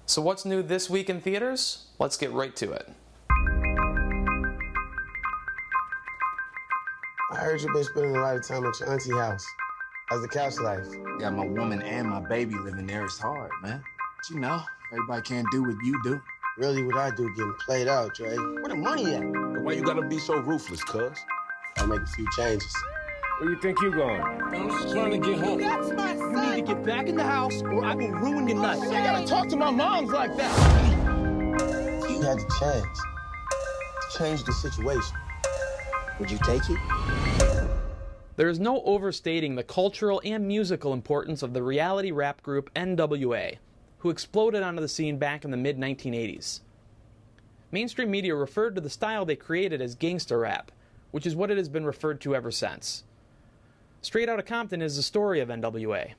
So what's new this week in theaters? Let's get right to it. I heard you've been spending a lot of time at your auntie house. How's the couch life? Got my woman and my baby living there. It's hard, man. But you know, everybody can't do what you do. Really what I do getting played out, Dre. Where the money at? Why you gotta be so ruthless, cuz? I'll make a few changes. Where you think you going? I'm just trying to get home. That's my son. You need to get back in the house or I will ruin your night. I gotta talk to my moms like that. You had the chance to change the situation. Would you take it? There is no overstating the cultural and musical importance of the reality rap group NWA, who exploded onto the scene back in the mid-1980s. Mainstream media referred to the style they created as gangsta rap, which is what it has been referred to ever since. Straight Outta Compton is the story of NWA.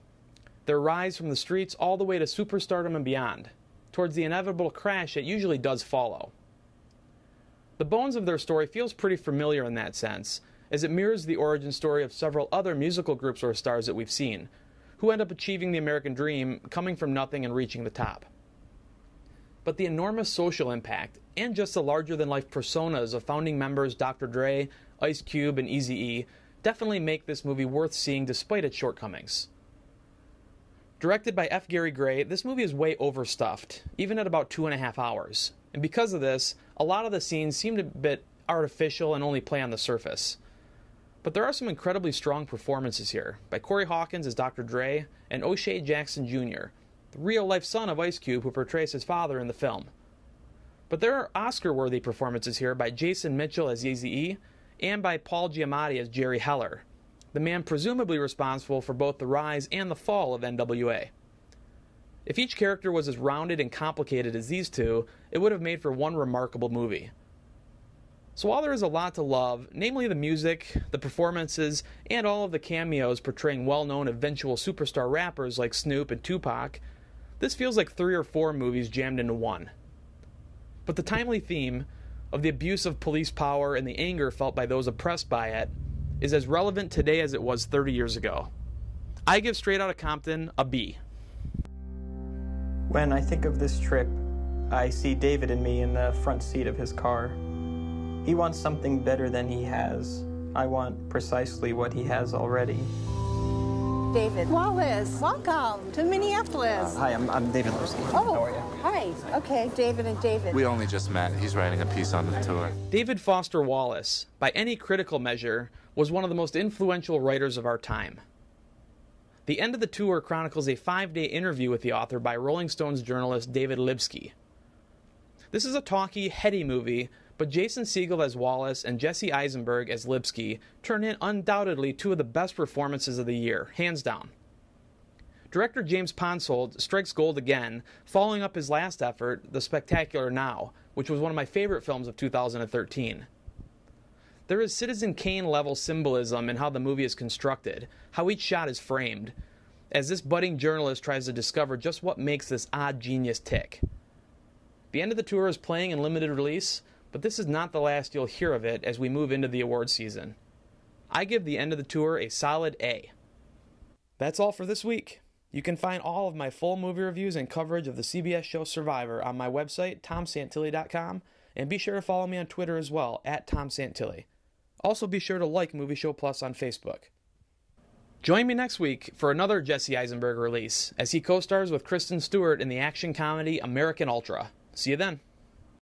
Their rise from the streets all the way to superstardom and beyond, towards the inevitable crash that usually does follow. The bones of their story feels pretty familiar in that sense, as it mirrors the origin story of several other musical groups or stars that we've seen, who end up achieving the American dream, coming from nothing and reaching the top. But the enormous social impact, and just the larger-than-life personas of founding members Dr. Dre, Ice Cube, and Eazy-E definitely make this movie worth seeing despite its shortcomings. Directed by F. Gary Gray, this movie is way overstuffed, even at about 2.5 hours. And because of this, a lot of the scenes seem a bit artificial and only play on the surface. But there are some incredibly strong performances here, by Corey Hawkins as Dr. Dre and O'Shea Jackson Jr., the real-life son of Ice Cube who portrays his father in the film. But there are Oscar-worthy performances here by Jason Mitchell as Eazy-E and by Paul Giamatti as Jerry Heller, the man presumably responsible for both the rise and the fall of NWA. If each character was as rounded and complicated as these two, it would have made for one remarkable movie. So while there is a lot to love, namely the music, the performances, and all of the cameos portraying well-known eventual superstar rappers like Snoop and Tupac, this feels like 3 or 4 movies jammed into one. But the timely theme of the abuse of police power and the anger felt by those oppressed by it is as relevant today as it was 30 years ago. I give Straight Outta Compton a B. When I think of this trip, I see David and me in the front seat of his car. He wants something better than he has. I want precisely what he has already. David Wallace, welcome to Minneapolis. Hi, I'm David Lipsky. Oh, how are you? Hi. Okay, David and David. We only just met. He's writing a piece on the tour. David Foster Wallace, by any critical measure, was one of the most influential writers of our time. The end of the tour chronicles a 5-day interview with the author by Rolling Stone's journalist David Lipsky. This is a talky, heady movie, but Jason Segel as Wallace and Jesse Eisenberg as Lipsky turn in undoubtedly 2 of the best performances of the year, hands down. Director James Ponsoldt strikes gold again, following up his last effort, The Spectacular Now, which was one of my favorite films of 2013. There is Citizen Kane-level symbolism in how the movie is constructed, how each shot is framed, as this budding journalist tries to discover just what makes this odd genius tick. The end of the tour is playing in limited release, but this is not the last you'll hear of it as we move into the award season. I give the end of the tour a solid A. That's all for this week. You can find all of my full movie reviews and coverage of the CBS show Survivor on my website, tomsantilli.com, and be sure to follow me on Twitter as well, @TomSantilli. Also be sure to like Movie Show Plus on Facebook. Join me next week for another Jesse Eisenberg release, as he co-stars with Kristen Stewart in the action comedy American Ultra. See you then.